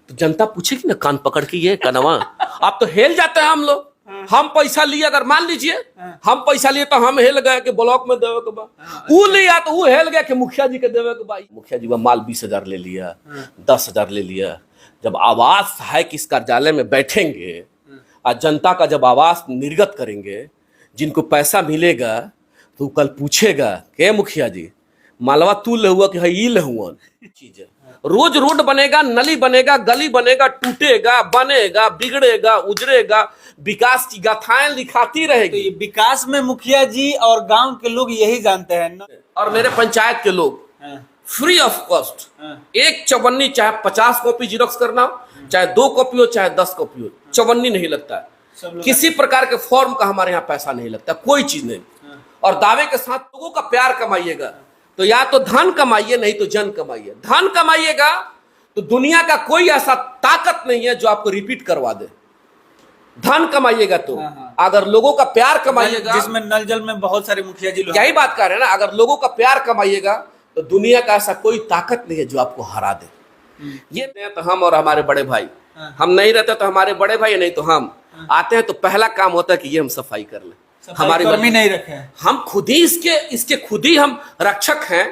तो जनता पूछेगी ना कान पकड़ के, ये कनवा आप तो हेल जाते हैं हम लोग। हम पैसा लिए, अगर मान लीजिए हम पैसा लिए तो हम हेल गए कि ब्लॉक में देवे के बा, वो लिया तो वो हेल गया कि मुखिया जी के देवे के बा। मुखिया जी वो माल 20,000 ले लिया, 10,000 ले लिया। जब आवास सहायक इस कार्यालय में बैठेंगे और जनता का जब आवास निर्गत करेंगे, जिनको पैसा मिलेगा तो कल पूछेगा के मुखिया जी मालवा तू ले हुआ कि ई ले हुआ चीज है। रोज रोड बनेगा, नली बनेगा, गली बनेगा, टूटेगा, बनेगा, बिगड़ेगा, उजड़ेगा, विकास की गाथाएं लिखाती रहेगी। तो विकास में मुखिया जी और गांव के लोग यही जानते हैं ना। और मेरे पंचायत के लोग फ्री ऑफ कॉस्ट एक चवन्नी, चाहे 50 कॉपी जिरोक्स करना हो, चाहे 2 कॉपी हो, चाहे 10 कॉपी हो, चवन्नी नहीं लगता है। किसी प्रकार के फॉर्म का हमारे यहाँ पैसा नहीं लगता, कोई चीज नहीं। और दावे के साथ लोगों का प्यार कमाइएगा तो या तो धन कमाइए, नहीं तो जन कमाइए। धन कमाइएगा तो दुनिया का कोई ऐसा ताकत नहीं है जो आपको रिपीट करवा दे। धन कमाइएगा तो अगर लोगों का प्यार कमाइएगा, जिसमें नल जल में बहुत सारे मुखिया जी यही बात कर रहे हैं ना, अगर लोगों का प्यार कमाइएगा तो दुनिया का ऐसा कोई ताकत नहीं है जो आपको हरा दे। ये तो हम और हमारे बड़े भाई, हम नहीं रहते तो हमारे बड़े भाई, नहीं तो हम आते हैं तो पहला काम होता है कि ये हम सफाई कर लें। हमारी कर्मी नहीं रखे हैं, हम खुद ही इसके खुद ही हम रक्षक हैं।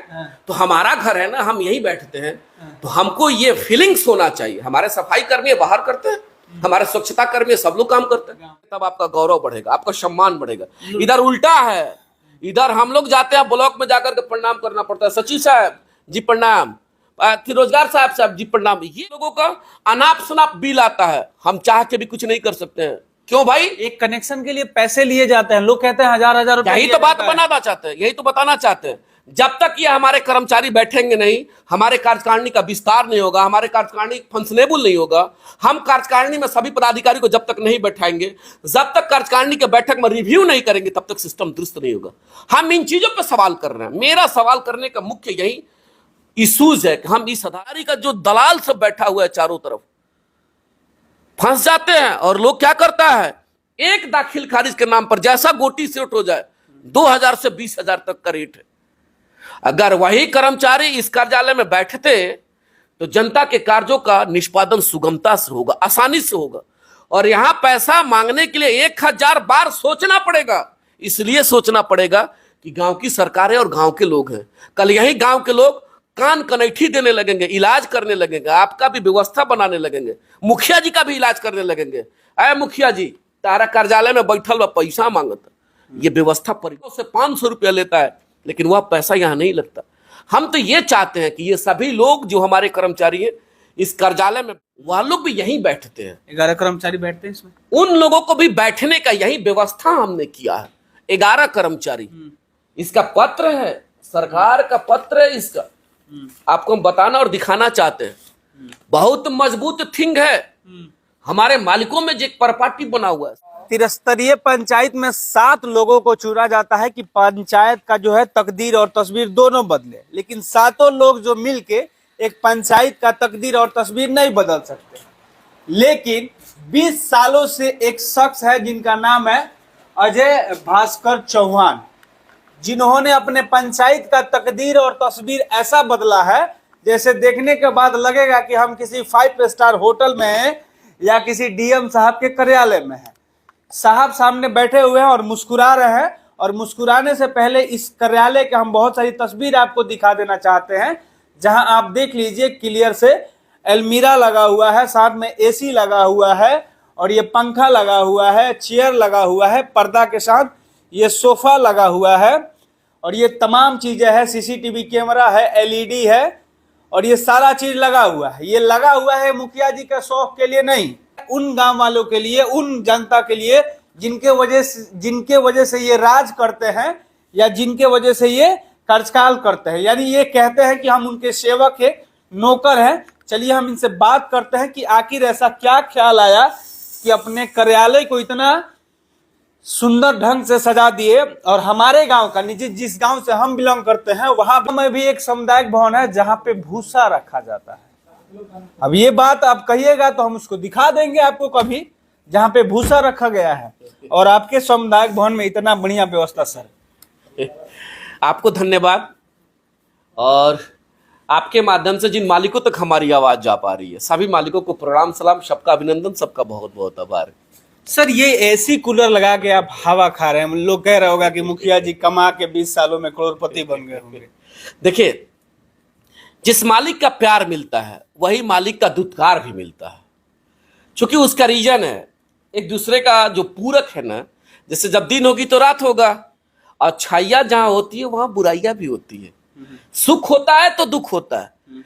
तो हमारा घर है ना, हम यहीं बैठते हैं, तो हमको ये फीलिंग्स होना चाहिए। हमारे सफाई कर्मी बाहर करते हैं, हमारे स्वच्छता कर्मी सब लोग काम करते हैं, तब आपका गौरव बढ़ेगा, आपका सम्मान बढ़ेगा। इधर उल्टा है, इधर हम लोग जाते हैं ब्लॉक में जाकर के प्रणाम करना पड़ता है। सचिव साहब जी प्रणाम, रोजगार साहब जी प्रणाम। ये लोगों का अनाप शनाप बिल आता है, हम चाह के भी कुछ नहीं कर सकते हैं। क्यों भाई? एक कनेक्शन के लिए पैसे लिए जाते हैं, लोग कहते हैं 1000-1000 रुपए। यही तो बात बनाना चाहते हैं, यही तो बताना चाहते हैं। जब तक ये हमारे कर्मचारी बैठेंगे नहीं, हमारे कार्यकारिणी का विस्तार नहीं होगा, हमारे कार्यकारिणी फंक्शनेबल नहीं होगा, हम कार्यकारिणी में सभी पदाधिकारी को जब तक नहीं बैठाएंगे, जब तक कार्यकारिणी के बैठक में रिव्यू नहीं करेंगे, तब तक सिस्टम दुरुस्त नहीं होगा। हम इन चीजों पर सवाल कर रहे हैं। मेरा सवाल करने का मुख्य यही इशूज है कि हम इस अधिकारी का जो दलाल सब बैठा हुआ है चारों तरफ, फंस जाते हैं। और लोग क्या करता है, एक दाखिल खारिज के नाम पर जैसा गोटी से उठ हो जाए 2000 से 20,000 तक का रेट है। अगर वही कर्मचारी इस कार्यालय में बैठते तो जनता के कार्यों का निष्पादन सुगमता से होगा, आसानी से होगा। और यहां पैसा मांगने के लिए 1000 बार सोचना पड़ेगा। इसलिए सोचना पड़ेगा कि गांव की सरकार है और गांव के लोग हैं। कल यही गांव के लोग कान कनैठी देने लगेंगे, इलाज करने लगेंगे, आपका भी व्यवस्था बनाने लगेंगे, मुखिया जी का भी इलाज करने लगेंगे। अरे मुखिया जी तारा कार्यालय में बैठल बा, पैसा मांगता, ये व्यवस्था परिवार से 500 रुपया लेता है, लेकिन वह पैसा यहाँ नहीं लगता। हम तो ये चाहते हैं कि ये सभी लोग जो हमारे कर्मचारी हैं इस कार्यालय में, वह लोग भी यहीं बैठते हैं। 11 कर्मचारी बैठते हैं इसमें, उन लोगों को भी बैठने का यही व्यवस्था हमने किया है। 11 कर्मचारी, इसका पत्र है, सरकार का पत्र है इसका, आपको हम बताना और दिखाना चाहते हैं। बहुत मजबूत थिंग है, हमारे मालिकों में जो एक परपाटी बना हुआ है। त्रिस्तरीय पंचायत में 7 लोगों को चुना जाता है कि पंचायत का जो है तकदीर और तस्वीर दोनों बदले, लेकिन 7 लोग जो मिलके एक पंचायत का तकदीर और तस्वीर नहीं बदल सकते। लेकिन 20 सालों से एक शख्स है जिनका नाम है अजय भास्कर चौहान, जिन्होंने अपने पंचायत का तकदीर और तस्वीर ऐसा बदला है जैसे देखने के बाद लगेगा कि हम किसी 5 स्टार होटल में हैं या किसी डीएम साहब के कार्यालय में हैं। साहब सामने बैठे हुए हैं और मुस्कुरा रहे हैं, और मुस्कुराने से पहले इस कार्यालय के हम बहुत सारी तस्वीर आपको दिखा देना चाहते हैं, जहां आप देख लीजिए क्लियर से। अलमीरा लगा हुआ है, साथ में एसी लगा हुआ है, और ये पंखा लगा हुआ है, चेयर लगा हुआ है, पर्दा के साथ ये सोफा लगा हुआ है, और ये तमाम चीजें हैं। सीसीटीवी कैमरा है, एलईडी है, और ये सारा चीज लगा हुआ है। ये लगा हुआ है मुखिया जी के शौक के लिए नहीं, उन गांव वालों के लिए, उन जनता के लिए जिनके वजह से ये राज करते हैं या जिनके वजह से ये कार्यकाल करते हैं। यानी ये कहते हैं कि हम उनके सेवक हैं, नौकर हैं। चलिए हम इनसे बात करते हैं कि आखिर ऐसा क्या ख्याल आया कि अपने कार्यालय को इतना सुंदर ढंग से सजा दिए। और हमारे गांव का, निजी जिस गांव से हम बिलोंग करते हैं, वहां में भी एक सामुदायिक भवन है जहां पे भूसा रखा जाता है। अब ये बात आप कहिएगा तो हम उसको दिखा देंगे आपको कभी, जहां पे भूसा रखा गया है। और आपके सामुदायिक भवन में इतना बढ़िया व्यवस्था। सर आपको धन्यवाद। और आपके माध्यम से जिन मालिकों तक हमारी आवाज जा पा रही है, सभी मालिकों को प्रणाम सलाम, सबका अभिनंदन, सबका बहुत बहुत आभार। सर ये एसी कूलर लगा के आप हवा खा रहे हैं, लोग कह रहे होगा कि मुखिया जी कमा के 20 सालों में करोड़पति बन गए होंगे। देखिए, जिस मालिक का प्यार मिलता है वही मालिक का दुत्कार भी मिलता है, क्योंकि उसका रीजन है एक दूसरे का जो पूरक है ना। जैसे जब दिन होगी तो रात होगा, और अच्छाइयाँ जहाँ होती है वहां बुराइयां भी होती है, सुख होता है तो दुख होता है।